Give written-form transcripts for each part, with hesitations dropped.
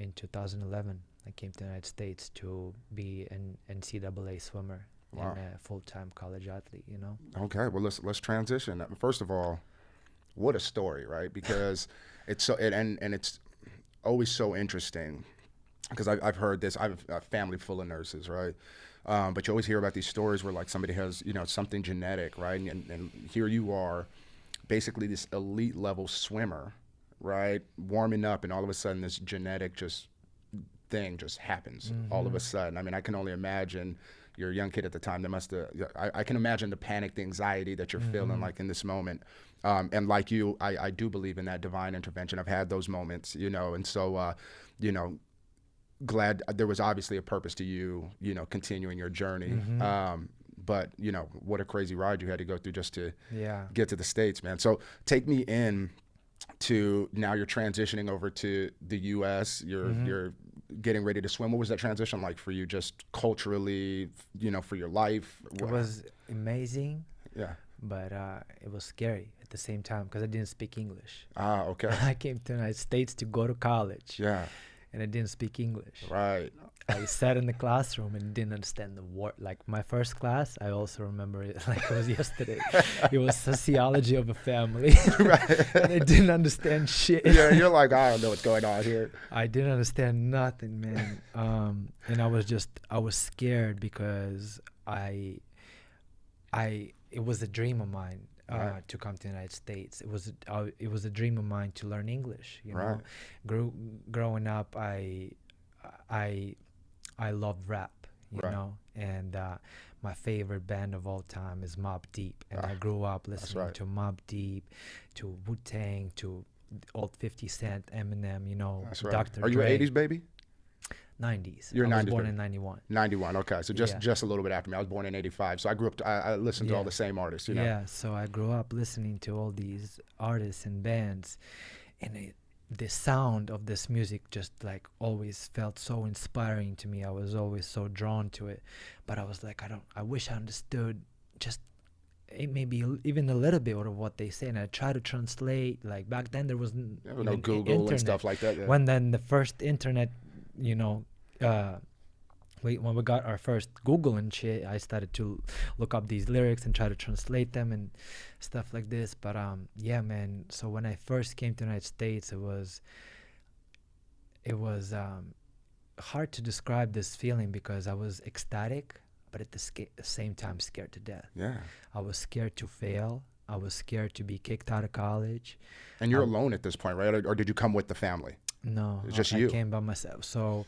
in 2011, I came to the United States to be an NCAA swimmer. Wow. And a full-time college athlete. Okay, well let's transition. First of all, what a story, right? Because it's so and it's always so interesting because I've heard this. I have a family full of nurses, right? But you always hear about these stories where like somebody has something genetic, right? And here you are, basically this elite level swimmer, right? Warming up, and all of a sudden this genetic thing just happens all of a sudden. I mean, I can only imagine. You're a young kid at the time. I can imagine the panic, the anxiety that you're feeling like in this moment. And like you, I do believe in that divine intervention. I've had those moments, and so, glad there was obviously a purpose to you, continuing your journey. But, what a crazy ride you had to go through just to get to the States, man. So take me in to now you're transitioning over to the U.S. You're getting ready to swim. What was that transition like for you, just culturally, for your life? It was amazing. Yeah. But it was scary at the same time because I didn't speak English. Ah, okay. I came to the United States to go to college. Yeah. And I didn't speak English. Right. I sat in the classroom and didn't understand the word. Like my first class, I also remember it like it was yesterday. It was sociology of a family. Right. And I didn't understand shit. Yeah, you're like, I don't know what's going on here. I didn't understand nothing, man. And I was scared because it was a dream of mine to come to the United States. It was a dream of mine to learn English. Right. Growing up, I loved rap, you know, and my favorite band of all time is Mobb Deep, and I grew up listening to Mobb Deep, to Wu-Tang, to old 50 Cent, Eminem, That's right. Dr. Are you Dre. an 80s baby? 90s. You're I was 90s born baby. in 91. 91, okay. So just a little bit after me. I was born in 85. So I grew up, I listened to all the same artists, Yeah, so I grew up listening to all these artists and bands, and the sound of this music just like always felt so inspiring to me. I was always so drawn to it, but I was like, I wish I understood just maybe even a little bit of what they say, and I try to translate. Like back then there was no Google internet. And stuff like that. Yeah. When then the first internet, when we got our first Google and shit, I started to look up these lyrics and try to translate them and stuff like this. But yeah, man. So when I first came to the United States, it was hard to describe this feeling because I was ecstatic, but at the same time scared to death. Yeah. I was scared to fail. I was scared to be kicked out of college. And you're alone at this point, right? Or did you come with the family? No, It's just I you. came by myself. So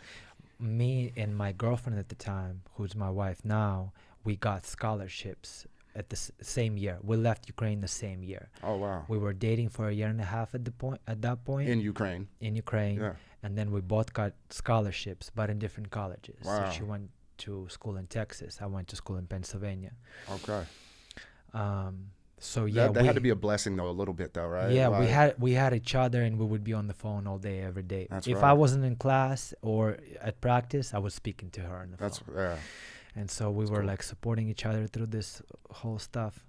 me and my girlfriend at the time, who's my wife now, we got scholarships at the same year. We left Ukraine the same year. Oh, wow. We were dating for a year and a half at that point. In Ukraine. Yeah. And then we both got scholarships, but in different colleges. Wow. So she went to school in Texas. I went to school in Pennsylvania. Okay. So yeah, that had to be a blessing though, a little bit though, right? Yeah, like, we had each other, and we would be on the phone all day, every day. That's if right. I wasn't in class or at practice, I was speaking to her on the phone. Yeah. And so we were cool. like supporting each other through this whole stuff.